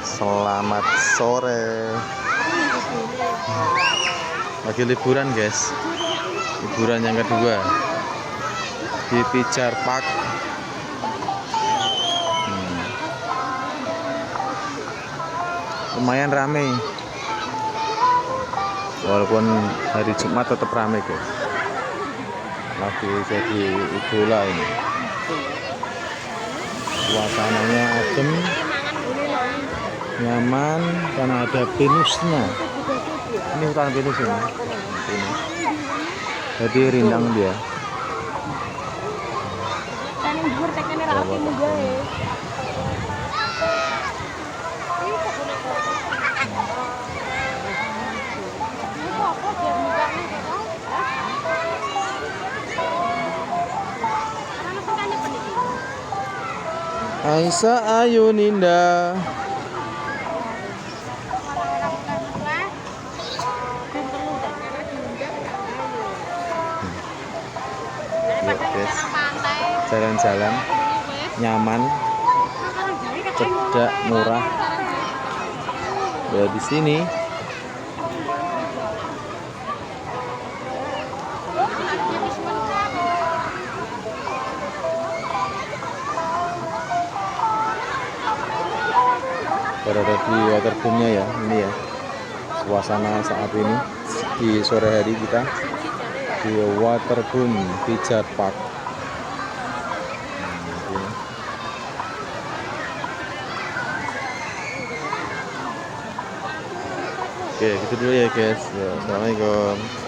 Selamat sore. Lagi liburan guys. Liburan yang kedua di Pijar Park. Lumayan rame. Walaupun hari Jumat tetap rame guys. Lagi jadi idola ini. Suasananya adem, nyaman karena ada pinusnya. Ini hutan pinus ini. Jadi rindang dia. Aisyah Ayu Ninda. Yuk guys, jalan-jalan nyaman, cedak, murah. Ya di sini. Berada di waterboomnya ya, ini ya suasana saat ini di sore hari kita di waterboom Pijar Park. Oke, gitu dulu ya guys. Ya, assalamualaikum.